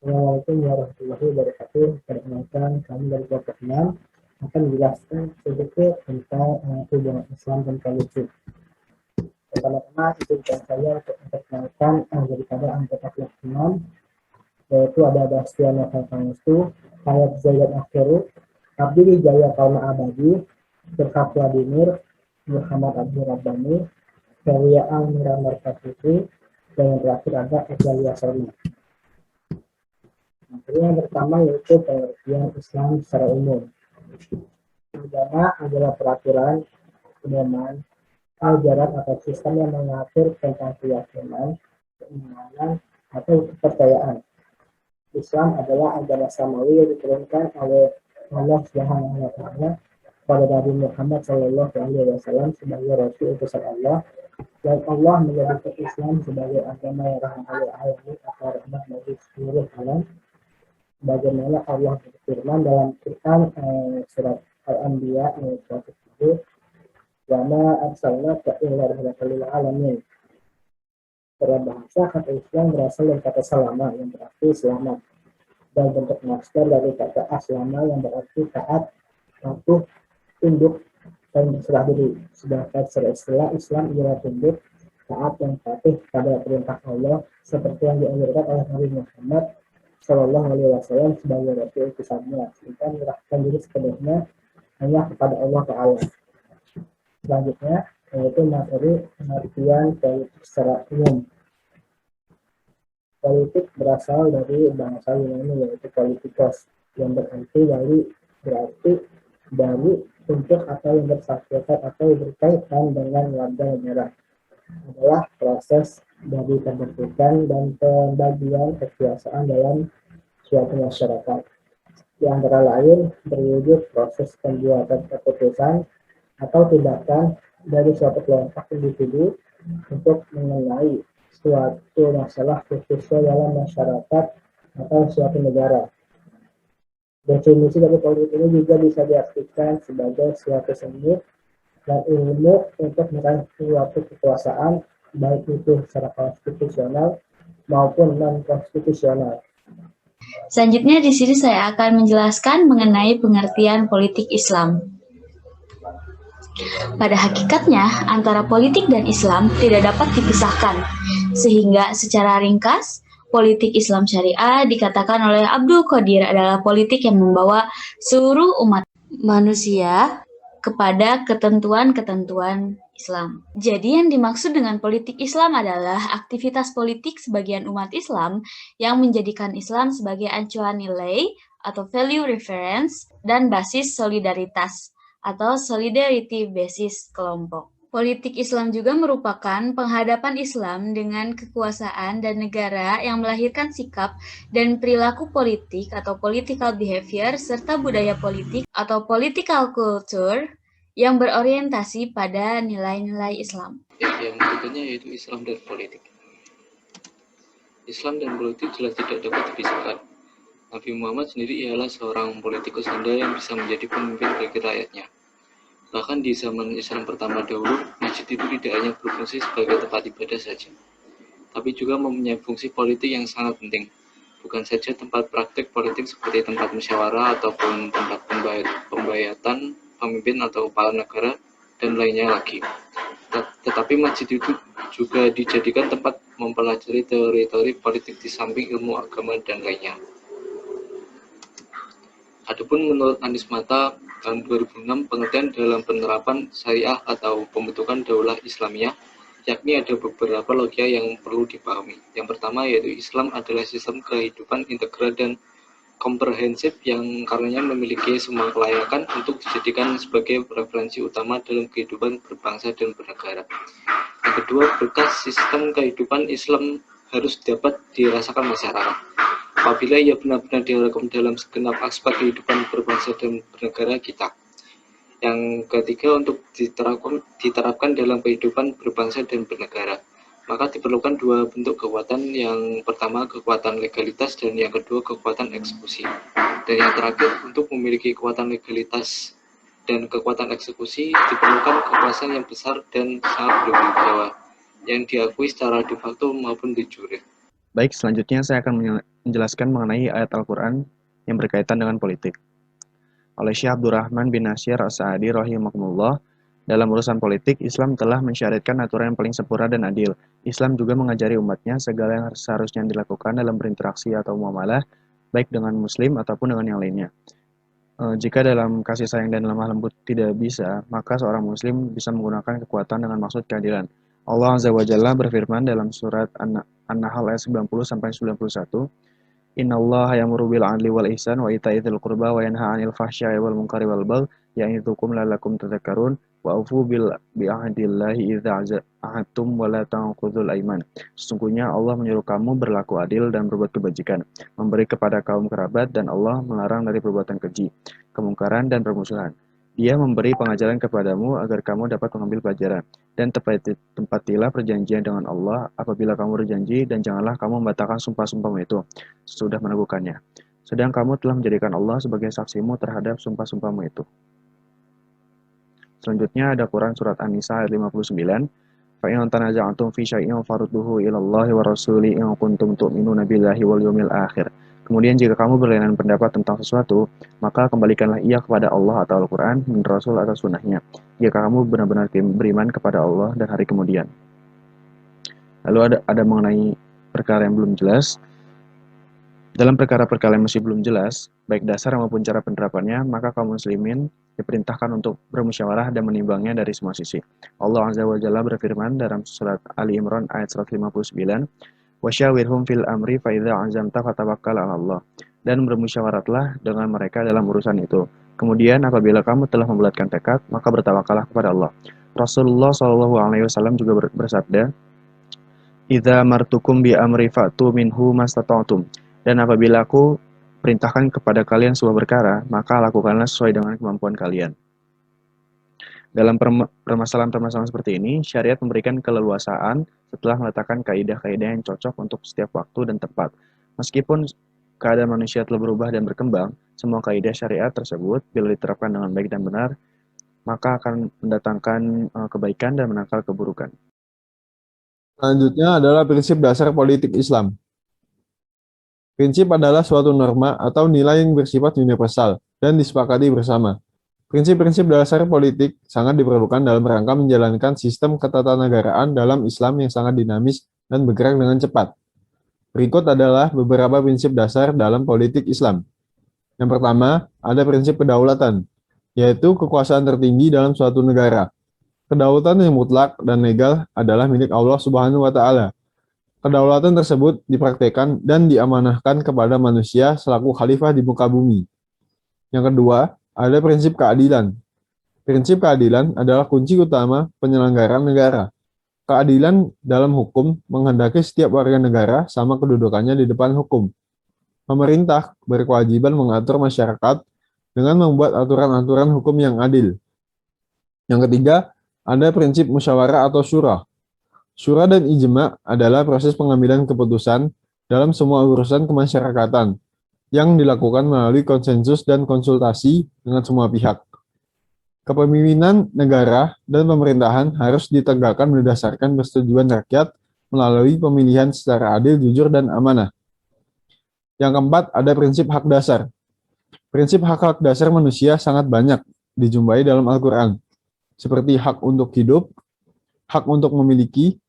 Assalamualaikum warahmatullahi wabarakatuh. Perkenalkan, kami dari kelompok 6 akan menjelaskan sedikit tentang hubungan Islam dan politik. Pertama-tama, izinkan saya untuk memperkenalkan daripada anggota kelompok 6, yaitu ada Bastian Pangestu, Hayat Zayyad Akhiru, Abdi Wijaya Kauna Abadi, Berkat Vladimir, Muhammad Abdul Rabbani, Feria Al-Mira Markatuti, dan yang terakhir ada Edalia Sorma. Materi yang pertama yaitu pengertian Islam secara umum. Agama adalah peraturan, pedoman, ajaran atau sistem yang mengatur tentang keyakinan, keimanan, atau kepercayaan. Islam adalah agama samawi yang diturunkan oleh Allah Subhanahu wa Ta'ala pada Nabi Muhammad SAW sebagai Rasul utusan Allah, dan Allah menjadikan Islam sebagai agama yang rahmatan lil alamin atau rahmat bagi seluruh alam. Bagaimana Allah berfirman dalam Quran surat Al-Anbiya ayat 107, "Wa ma arsalnaka illa rahmatan lil alamin." Secara bahasa, kata Islam berasal dari kata salama yang berarti selamat, dan bentuk masdar dari kata aslama yang berarti taat, patuh, tunduk, dan berserah diri. Sedangkan secara istilah Islam ialah tunduk, taat, dan patuh pada perintah Allah seperti yang dianjurkan oleh Nabi Muhammad Shallallahu Alaihi Wasallam sebagai Rasul utusannya, serta menyerahkan diri sepenuhnya hanya kepada Allah Taala. Selanjutnya yaitu materi pengertian politik secara umum. Politik berasal dari bahasa Yunani yaitu politikos, yang berarti dari untuk atau yang bersangkutan atau berkaitan dengan warga negara. Adalah proses dari pembentukan dan pembagian kekuasaan dalam suatu masyarakat. Di antara lain berwujud proses pembuatan keputusan atau tindakan dari suatu kelompok individu untuk mengenai suatu masalah khususnya dalam masyarakat atau suatu negara. Definisi dari politik ini juga bisa diartikan sebagai suatu seni dan ilmu untuk meraih suatu kekuasaan, baik itu secara konstitusional maupun non-konstitusional. Selanjutnya di sini saya akan menjelaskan mengenai pengertian politik Islam. Pada hakikatnya, antara politik dan Islam tidak dapat dipisahkan, sehingga secara ringkas, politik Islam syariah dikatakan oleh Abdul Qadir adalah politik yang membawa seluruh umat manusia kepada ketentuan-ketentuan Islam. Jadi yang dimaksud dengan politik Islam adalah aktivitas politik sebagian umat Islam yang menjadikan Islam sebagai acuan nilai atau value reference dan basis solidaritas atau solidarity basis kelompok. Politik Islam juga merupakan penghadapan Islam dengan kekuasaan dan negara yang melahirkan sikap dan perilaku politik atau political behavior serta budaya politik atau political culture yang berorientasi pada nilai-nilai Islam. Yang berikutnya yaitu Islam dan politik. Islam dan politik jelas tidak dapat dipisahkan. Nabi Muhammad sendiri ialah seorang politikus handal yang bisa menjadi pemimpin bagi rakyatnya. Bahkan di zaman Islam pertama dahulu, masjid itu tidak hanya berfungsi sebagai tempat ibadah saja, tapi juga mempunyai fungsi politik yang sangat penting. Bukan saja tempat praktik politik seperti tempat musyawarah ataupun tempat pembayatan pemimpin atau kepala negara dan lainnya lagi. Tetapi masjid itu juga dijadikan tempat mempelajari teori-teori politik di samping ilmu agama dan lainnya. Adapun menurut Anies Mata tahun 2006, pengertian dalam penerapan syariah atau pembentukan daulah Islamiyah, yakni ada beberapa logika yang perlu dipahami. Yang pertama yaitu Islam adalah sistem kehidupan integral dan komprehensif yang karenanya memiliki semua kelayakan untuk dijadikan sebagai referensi utama dalam kehidupan berbangsa dan bernegara. Yang kedua, berkah sistem kehidupan Islam harus dapat dirasakan masyarakat. Apabila ia benar-benar direkam dalam segenap aspek kehidupan berbangsa dan bernegara kita. Yang ketiga, untuk diterapkan dalam kehidupan berbangsa dan bernegara, maka diperlukan dua bentuk kekuatan. Yang pertama kekuatan legalitas dan yang kedua kekuatan eksekusi. Dan yang terakhir, untuk memiliki kekuatan legalitas dan kekuatan eksekusi diperlukan kekuasaan yang besar dan sangat berwibawa yang diakui secara de facto maupun de jure. Baik, selanjutnya saya akan menjelaskan mengenai ayat Al-Quran yang berkaitan dengan politik. Oleh Syekh Abdurrahman bin Nasir As-Sa'adi rahimahullah, dalam urusan politik, Islam telah mensyariatkan aturan yang paling sempurna dan adil. Islam juga mengajari umatnya segala yang seharusnya dilakukan dalam berinteraksi atau muamalah, baik dengan muslim ataupun dengan yang lainnya. Jika dalam kasih sayang dan lemah lembut tidak bisa, maka seorang muslim bisa menggunakan kekuatan dengan maksud keadilan. Allah Azza wa Jalla berfirman dalam surat An-Nahl ayat 90-91, Innallaha ya'muru bil 'adli wal ihsan wa ita'i dzil qurba wa yanha 'anil fahsya'i wal munkari wal baghi ya'idzukum la'allakum tadhakkarun wa aufu bi ahdillahi idza ahadtum wa la tanqudul aiman. Sesungguhnya Allah menyuruh kamu berlaku adil dan berbuat kebajikan, memberi kepada kaum kerabat, dan Allah melarang dari perbuatan keji, kemungkaran dan permusuhan. Dia memberi pengajaran kepadamu agar kamu dapat mengambil pelajaran, dan tempatilah perjanjian dengan Allah apabila kamu berjanji, dan janganlah kamu membatalkan sumpah-sumpahmu itu sesudah meneguhkannya. Sedang kamu telah menjadikan Allah sebagai saksimu terhadap sumpah-sumpahmu itu. Selanjutnya ada Quran surat An-Nisa ayat 59. Fa in tanaza'tum fi syai'in farudduhu ila Allah wa rasuli in kuntum tu'minuna billahi wal yawmil akhir. Kemudian jika kamu berlainan pendapat tentang sesuatu, maka kembalikanlah ia kepada Allah atau Al-Quran, dan Rasul atau sunnahnya, jika kamu benar-benar beriman kepada Allah dan hari kemudian. Lalu ada mengenai perkara yang belum jelas. Dalam perkara-perkara yang masih belum jelas, baik dasar maupun cara penerapannya, maka kaum muslimin diperintahkan untuk bermusyawarah dan menimbangnya dari semua sisi. Allah Azza wa Jalla berfirman dalam surat Ali Imran ayat 159, Wasyawirhum fil amri fa idza azamta fatawakkal 'ala Allah. Dan bermusyawaratlah dengan mereka dalam urusan itu. Kemudian apabila kamu telah membulatkan tekad, maka bertawakallah kepada Allah. Rasulullah SAW juga bersabda, Idza martukum bi amri fa'tu minhu mastata'tum. Dan apabila aku perintahkan kepada kalian sebuah perkara, maka lakukanlah sesuai dengan kemampuan kalian. Dalam permasalahan-permasalahan seperti ini, syariat memberikan keleluasaan setelah meletakkan kaidah-kaidah yang cocok untuk setiap waktu dan tempat. Meskipun keadaan manusia telah berubah dan berkembang, semua kaidah syariat tersebut, bila diterapkan dengan baik dan benar, maka akan mendatangkan kebaikan dan menangkal keburukan. Selanjutnya adalah prinsip dasar politik Islam. Prinsip adalah suatu norma atau nilai yang bersifat universal dan disepakati bersama. Prinsip-prinsip dasar politik sangat diperlukan dalam rangka menjalankan sistem ketatanegaraan dalam Islam yang sangat dinamis dan bergerak dengan cepat. Berikut adalah beberapa prinsip dasar dalam politik Islam. Yang pertama, ada prinsip kedaulatan, yaitu kekuasaan tertinggi dalam suatu negara. Kedaulatan yang mutlak dan legal adalah milik Allah Subhanahu wa Ta'ala. Kedaulatan tersebut dipraktikkan dan diamanahkan kepada manusia selaku khalifah di muka bumi. Yang kedua, ada prinsip keadilan. Prinsip keadilan adalah kunci utama penyelenggaraan negara. Keadilan dalam hukum menghendaki setiap warga negara sama kedudukannya di depan hukum. Pemerintah berkewajiban mengatur masyarakat dengan membuat aturan-aturan hukum yang adil. Yang ketiga, ada prinsip musyawarah atau syura. Syura dan ijma adalah proses pengambilan keputusan dalam semua urusan kemasyarakatan yang dilakukan melalui konsensus dan konsultasi dengan semua pihak. Kepemimpinan negara dan pemerintahan harus ditegakkan berdasarkan persetujuan rakyat melalui pemilihan secara adil, jujur, dan amanah. Yang keempat, ada prinsip hak dasar. Prinsip hak-hak dasar manusia sangat banyak dijumpai dalam Al-Quran, seperti hak untuk hidup, hak untuk memiliki,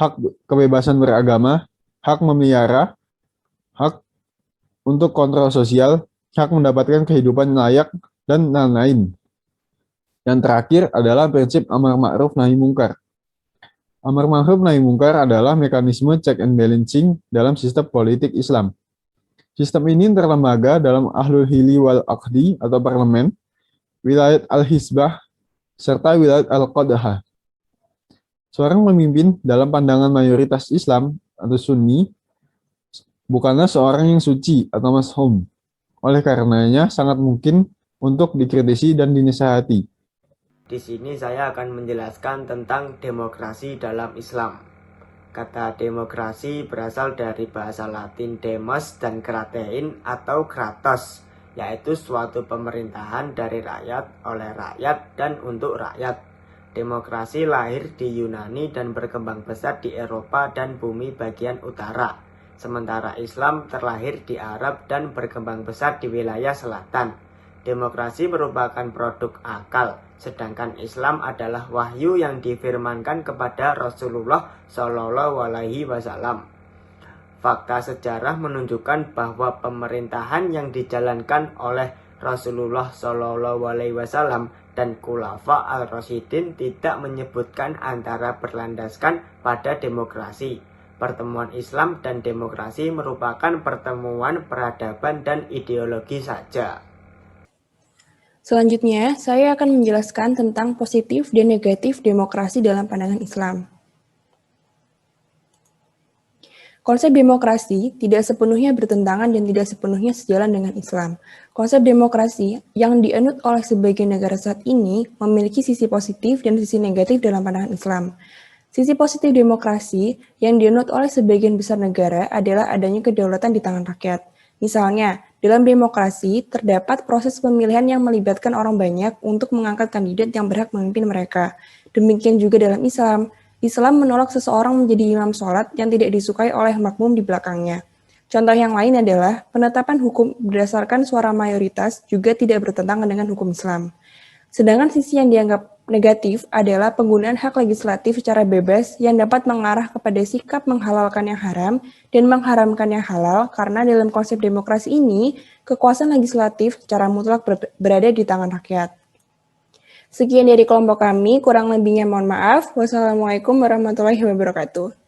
hak kebebasan beragama, hak memelihara, hak untuk kontrol sosial, hak mendapatkan kehidupan layak, dan lain-lain. Yang terakhir adalah prinsip amar ma'ruf nahi mungkar. Amar ma'ruf nahi mungkar adalah mekanisme check and balancing dalam sistem politik Islam. Sistem ini terlembaga dalam Ahlul Hili wal Aqdi atau parlemen, wilayat al-Hizbah, serta wilayat al-Qadhah. Seorang pemimpin dalam pandangan mayoritas Islam atau Sunni bukanlah seorang yang suci atau mashum. Oleh karenanya, sangat mungkin untuk dikritisi dan dinasihati. Di sini saya akan menjelaskan tentang demokrasi dalam Islam. Kata demokrasi berasal dari bahasa Latin demos dan kratein atau kratos, yaitu suatu pemerintahan dari rakyat, oleh rakyat, dan untuk rakyat. Demokrasi lahir di Yunani dan berkembang besar di Eropa dan bumi bagian utara. sementara Islam terlahir di Arab dan berkembang besar di wilayah selatan. Demokrasi merupakan produk akal, sedangkan Islam adalah wahyu yang difirmankan kepada Rasulullah Shallallahu Alaihi Wasallam. Fakta sejarah menunjukkan bahwa pemerintahan yang dijalankan oleh Rasulullah Shallallahu Alaihi Wasallam dan Khulafa al-Rasyidin tidak menyebutkan antara berlandaskan pada demokrasi. Pertemuan Islam dan demokrasi merupakan pertemuan peradaban dan ideologi saja. Selanjutnya, saya akan menjelaskan tentang positif dan negatif demokrasi dalam pandangan Islam. Konsep demokrasi tidak sepenuhnya bertentangan dan tidak sepenuhnya sejalan dengan Islam. Konsep demokrasi yang dianut oleh sebagian negara saat ini memiliki sisi positif dan sisi negatif dalam pandangan Islam. Sisi positif demokrasi yang dianut oleh sebagian besar negara adalah adanya kedaulatan di tangan rakyat. Misalnya, dalam demokrasi terdapat proses pemilihan yang melibatkan orang banyak untuk mengangkat kandidat yang berhak memimpin mereka. Demikian juga dalam Islam. Islam menolak seseorang menjadi imam sholat yang tidak disukai oleh makmum di belakangnya. Contoh yang lain adalah penetapan hukum berdasarkan suara mayoritas juga tidak bertentangan dengan hukum Islam. Sedangkan sisi yang dianggap negatif adalah penggunaan hak legislatif secara bebas yang dapat mengarah kepada sikap menghalalkan yang haram dan mengharamkan yang halal karena dalam konsep demokrasi ini, kekuasaan legislatif secara mutlak berada di tangan rakyat. Sekian dari kelompok kami, kurang lebihnya mohon maaf. Wassalamualaikum warahmatullahi wabarakatuh.